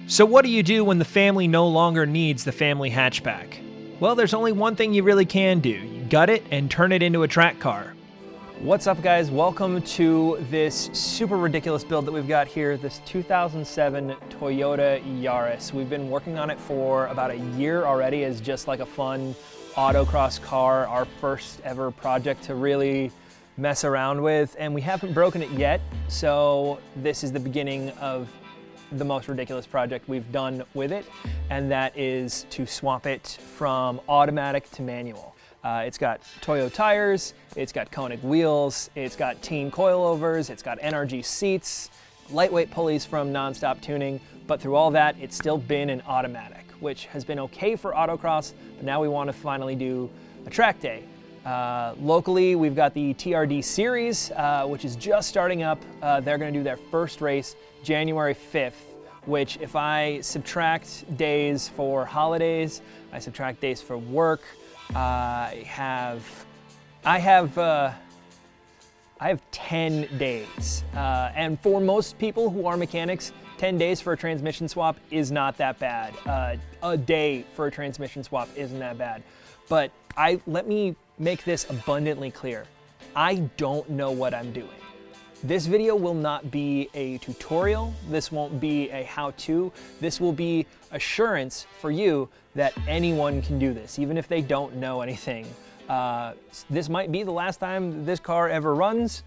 So what do you do when the family no longer needs the family hatchback? Well, there's only one thing you really can do. You gut it and turn it into a track car. What's up, guys? Welcome to this super ridiculous build that we've got here, this 2007 Toyota Yaris. We've been working on it for about a year already as just like a fun autocross car, our first ever project to really mess around with, and we haven't broken it yet, so this is the beginning of the most ridiculous project we've done with it, and that is to swap it from automatic to manual. It's got Toyo tires, it's got Koenig wheels, it's got teen coilovers, it's got NRG seats, lightweight pulleys from Nonstop Tuning, but through all that, it's still been an automatic, which has been okay for autocross, but now we want to finally do a track day. Locally, we've got the TRD Series, which is just starting up. They're going to do their first race January 5th, which if I subtract days for holidays, I subtract days for work, I have 10 days. And for most people who are mechanics, 10 days for a transmission swap is not that bad. A day for a transmission swap isn't that bad. But let me make this abundantly clear. I don't know what I'm doing. This video will not be a tutorial. This won't be a how-to. This will be assurance for you that anyone can do this, even if they don't know anything. This might be the last time this car ever runs.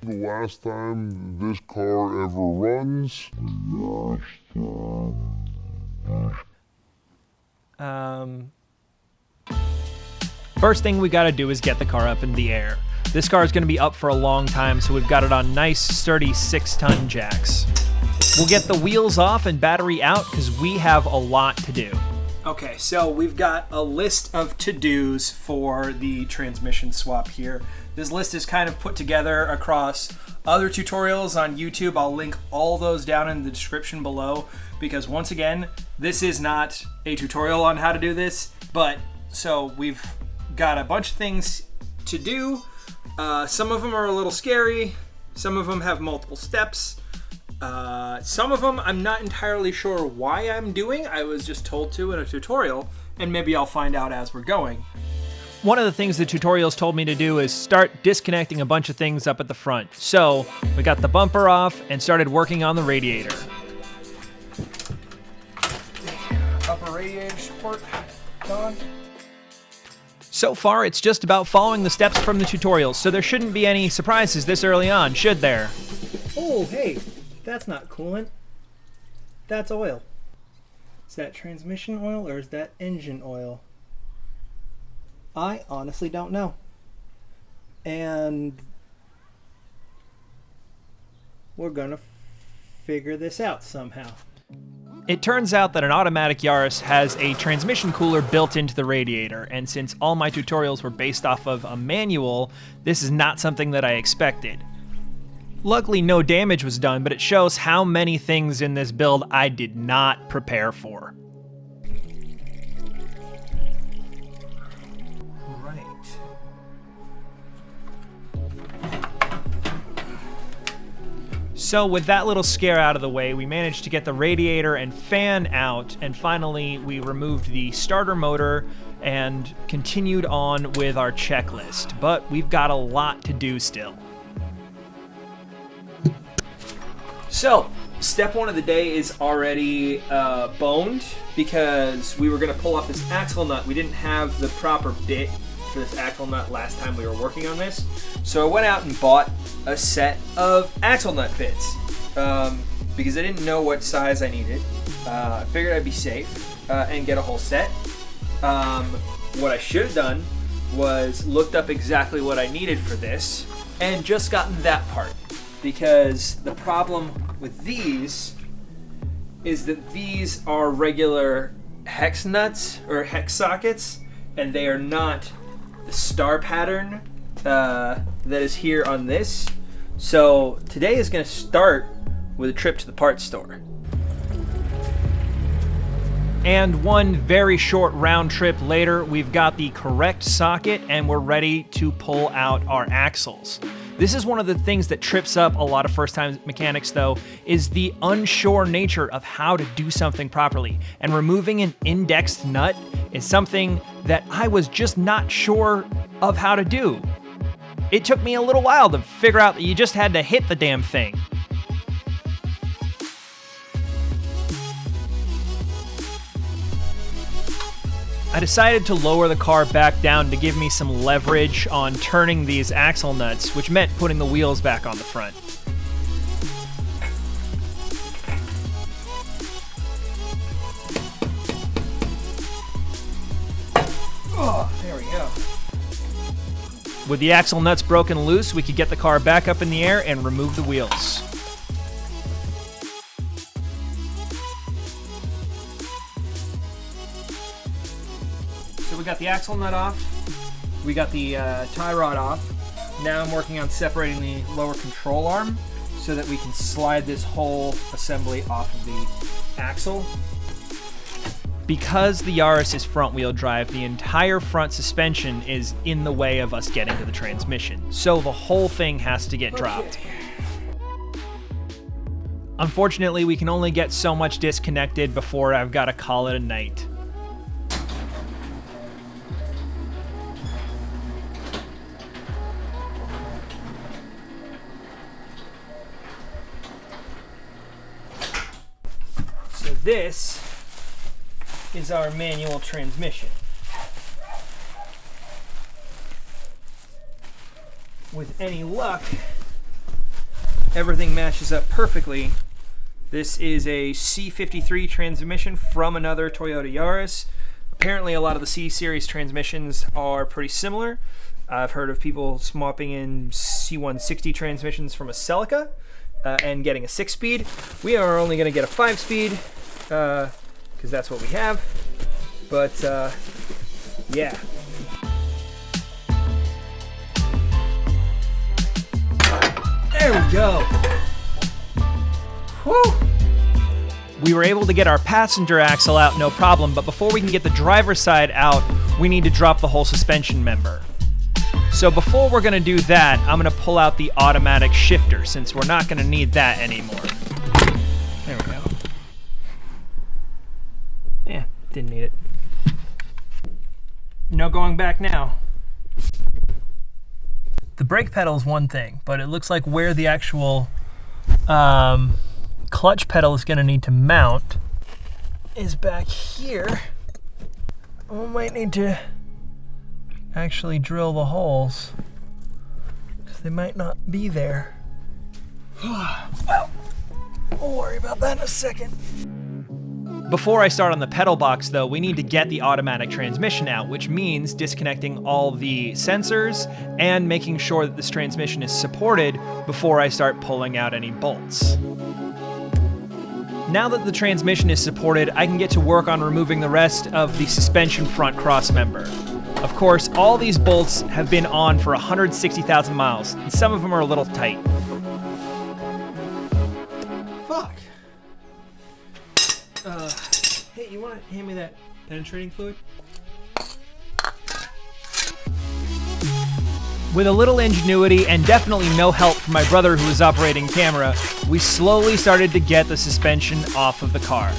First thing we gotta do is get the car up in the air. This car is gonna be up for a long time, so we've got it on nice, sturdy 6-ton jacks. We'll get the wheels off and battery out because we have a lot to do. Okay, so we've got a list of to-dos for the transmission swap here. This list is kind of put together across other tutorials on YouTube. I'll link all those down in the description below because once again, this is not a tutorial on how to do this, but so we've got a bunch of things to do. Some of them are a little scary. Some of them have multiple steps. Some of them I'm not entirely sure why I'm doing. I was just told to in a tutorial, and maybe I'll find out as we're going. One of the things the tutorials told me to do is start disconnecting a bunch of things up at the front. So we got the bumper off and started working on the radiator. Upper radiator support on. So far, it's just about following the steps from the tutorials, so there shouldn't be any surprises this early on, should there? Oh, hey, that's not coolant. That's oil. Is that transmission oil or is that engine oil? I honestly don't know. And we're gonna figure this out somehow. It turns out that an automatic Yaris has a transmission cooler built into the radiator, and since all my tutorials were based off of a manual, this is not something that I expected. Luckily, no damage was done, but it shows how many things in this build I did not prepare for. So with that little scare out of the way, we managed to get the radiator and fan out, and finally we removed the starter motor and continued on with our checklist. But we've got a lot to do still. So, step one of the day is already boned because we were going to pull off this axle nut. We didn't have the proper bit for this axle nut last time we were working on this. So I went out and bought a set of axle nut bits because I didn't know what size I needed. I figured I'd be safe and get a whole set. What I should have done was looked up exactly what I needed for this and just gotten that part, because the problem with these is that these are regular hex nuts or hex sockets, and they are not the star pattern that is here on this. So today is going to start with a trip to the parts store. And one very short round trip later, we've got the correct socket and we're ready to pull out our axles. This is one of the things that trips up a lot of first-time mechanics, though, is the unsure nature of how to do something properly. And removing an indexed nut is something that I was just not sure of how to do. It took me a little while to figure out that you just had to hit the damn thing. I decided to lower the car back down to give me some leverage on turning these axle nuts, which meant putting the wheels back on the front. Oh, there we go. With the axle nuts broken loose, we could get the car back up in the air and remove the wheels. So we got the axle nut off, we got the tie rod off. Now I'm working on separating the lower control arm so that we can slide this whole assembly off of the axle. Because the Yaris is front-wheel drive, the entire front suspension is in the way of us getting to the transmission, so the whole thing has to get dropped. Unfortunately, we can only get so much disconnected before I've got to call it a night. So this is our manual transmission. With any luck, everything matches up perfectly. This is a C53 transmission from another Toyota Yaris. Apparently a lot of the C-Series transmissions are pretty similar. I've heard of people swapping in C160 transmissions from a Celica and getting a 6-speed. We are only going to get a 5-speed. Because that's what we have, but yeah. There we go. Whew. We were able to get our passenger axle out, no problem, but before we can get the driver's side out, we need to drop the whole suspension member. So before we're gonna do that, I'm gonna pull out the automatic shifter, since we're not gonna need that anymore. There we go. Yeah, didn't need it. No going back now. The brake pedal is one thing, but it looks like where the actual clutch pedal is going to need to mount is back here. We might need to actually drill the holes, because they might not be there. Well, we'll worry about that in a second. Before I start on the pedal box, though, we need to get the automatic transmission out, which means disconnecting all the sensors and making sure that this transmission is supported before I start pulling out any bolts. Now that the transmission is supported, I can get to work on removing the rest of the suspension front crossmember. Of course, all these bolts have been on for 160,000 miles, and some of them are a little tight. Fuck. Hey, you want to hand me that penetrating fluid? With a little ingenuity and definitely no help from my brother who was operating camera, we slowly started to get the suspension off of the car.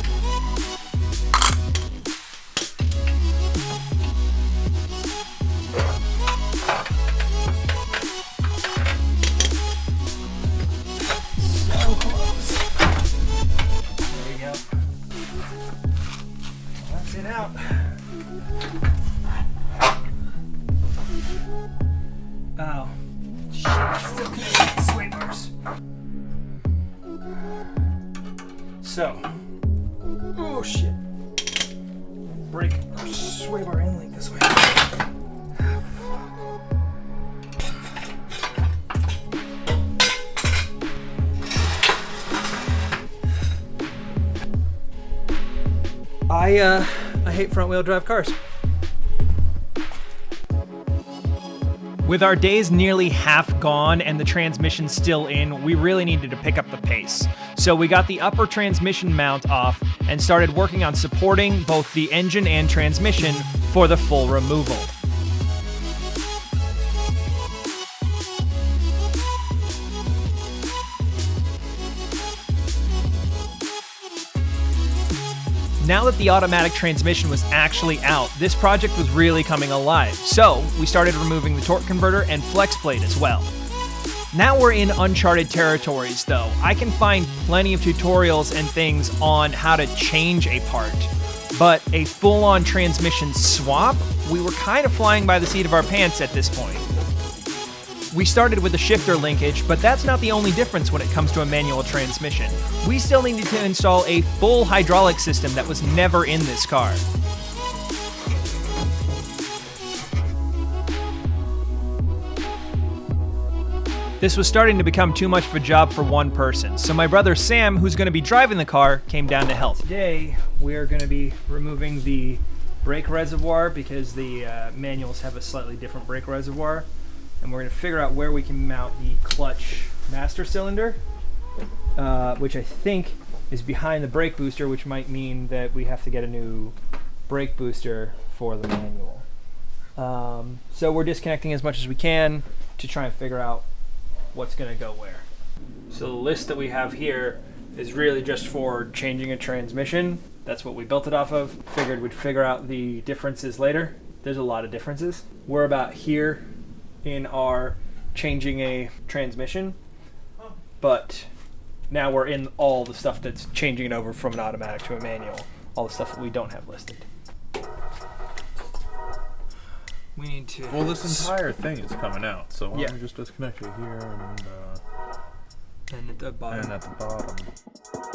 Out. Oh, shit, still connected to sway bars. So, oh shit. Brake or sway bar in link this way. I hate front-wheel drive cars. With our days nearly half gone and the transmission still in, we really needed to pick up the pace. So we got the upper transmission mount off and started working on supporting both the engine and transmission for the full removal. Now that the automatic transmission was actually out, this project was really coming alive, so we started removing the torque converter and flex plate as well. Now we're in uncharted territories though. I can find plenty of tutorials and things on how to change a part, but a full-on transmission swap, we were kind of flying by the seat of our pants at this point. We started with a shifter linkage, but that's not the only difference when it comes to a manual transmission. We still needed to install a full hydraulic system that was never in this car. This was starting to become too much of a job for one person, so my brother Sam, who's going to be driving the car, came down to help. Today, we're going to be removing the brake reservoir because the manuals have a slightly different brake reservoir, and we're going to figure out where we can mount the clutch master cylinder, which I think is behind the brake booster, which might mean that we have to get a new brake booster for the manual. So we're disconnecting as much as we can to try and figure out what's going to go where. So the list that we have here is really just for changing a transmission. That's what we built it off of. Figured we'd figure out the differences later. There's a lot of differences. We're about here in our changing a transmission, but now we're in all the stuff that's changing it over from an automatic to a manual. All the stuff that we don't have listed. We need to... Well, this entire thing is coming out, so why Yeah. don't we just disconnect it here And at the bottom. and at the bottom?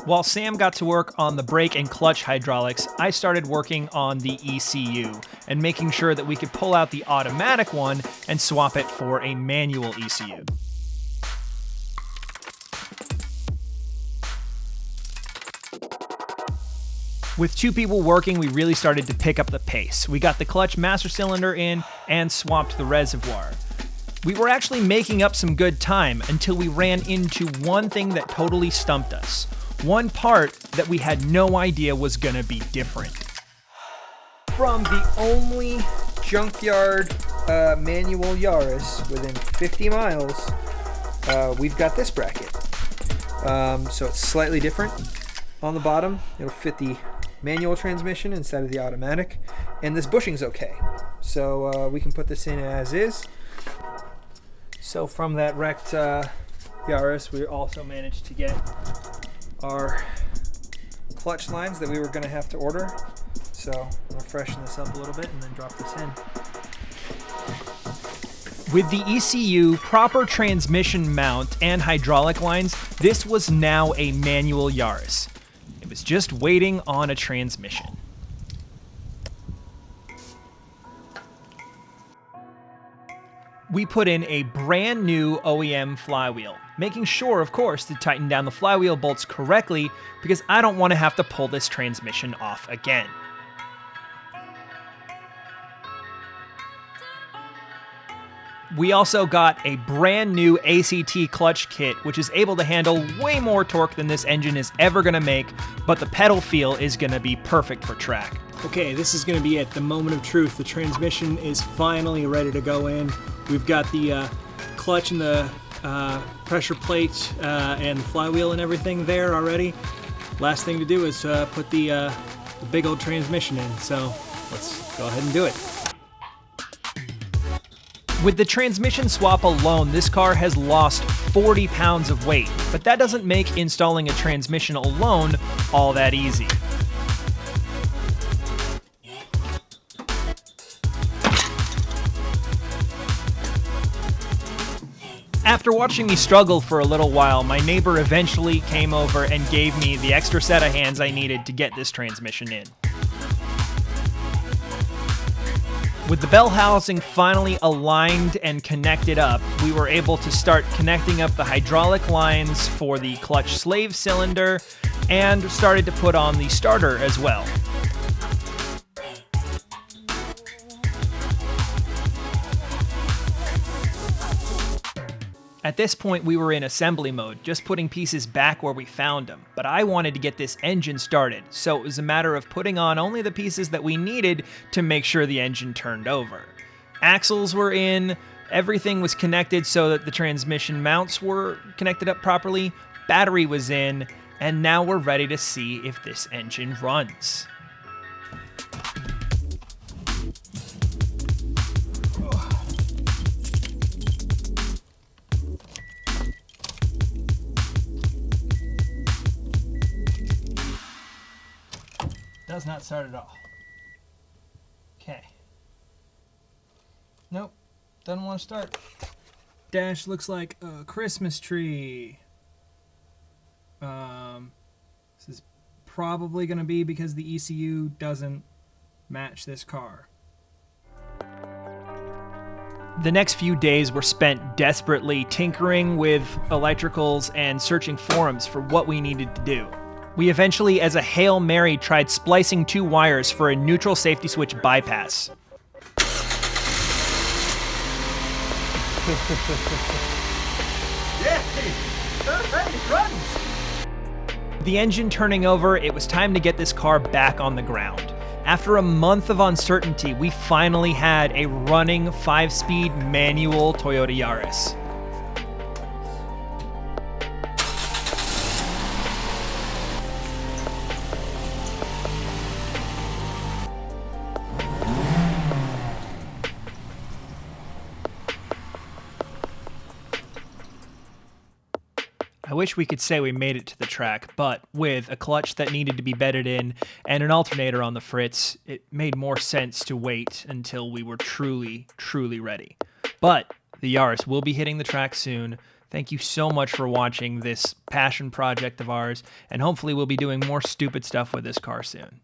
While Sam got to work on the brake and clutch hydraulics, I started working on the ECU and making sure that we could pull out the automatic one and swap it for a manual ECU. With two people working, we really started to pick up the pace. We got the clutch master cylinder in and swapped the reservoir. We were actually making up some good time until we ran into one thing that totally stumped us. One part that we had no idea was gonna be different. From the only junkyard manual Yaris within 50 miles, we've got this bracket. So it's slightly different. On the bottom, it'll fit the manual transmission instead of the automatic, and this bushing's okay. So we can put this in as is. So from that wrecked Yaris, we also managed to get our clutch lines that we were going to have to order. So I'm going to freshen this up a little bit and then drop this in. With the ECU, proper transmission mount, and hydraulic lines, this was now a manual Yaris. It was just waiting on a transmission. We put in a brand new OEM flywheel, making sure, of course, to tighten down the flywheel bolts correctly because I don't want to have to pull this transmission off again. We also got a brand new ACT clutch kit, which is able to handle way more torque than this engine is ever going to make, but the pedal feel is going to be perfect for track. Okay, this is going to be it, the moment of truth. The transmission is finally ready to go in. We've got the clutch and the pressure plate and the flywheel and everything there already. Last thing to do is put the big old transmission in, so let's go ahead and do it. With the transmission swap alone, this car has lost 40 pounds of weight, but that doesn't make installing a transmission alone all that easy. After watching me struggle for a little while, my neighbor eventually came over and gave me the extra set of hands I needed to get this transmission in. With the bell housing finally aligned and connected up, we were able to start connecting up the hydraulic lines for the clutch slave cylinder and started to put on the starter as well. At this point, we were in assembly mode, just putting pieces back where we found them, but I wanted to get this engine started, so it was a matter of putting on only the pieces that we needed to make sure the engine turned over. Axles were in, everything was connected so that the transmission mounts were connected up properly, battery was in, and now we're ready to see if this engine runs. does not start at all. Okay. Nope. Doesn't want to start. Dash looks like a Christmas tree. This is probably going to be because the ECU doesn't match this car. The next few days were spent desperately tinkering with electricals and searching forums for what we needed to do. We eventually, as a Hail Mary, tried splicing 2 wires for a neutral safety switch bypass. The engine turning over, it was time to get this car back on the ground. After a month of uncertainty, we finally had a running 5-speed manual Toyota Yaris. I wish we could say we made it to the track, but with a clutch that needed to be bedded in and an alternator on the fritz, it made more sense to wait until we were truly, truly ready. But the Yaris will be hitting the track soon. Thank you so much for watching this passion project of ours, and hopefully we'll be doing more stupid stuff with this car soon.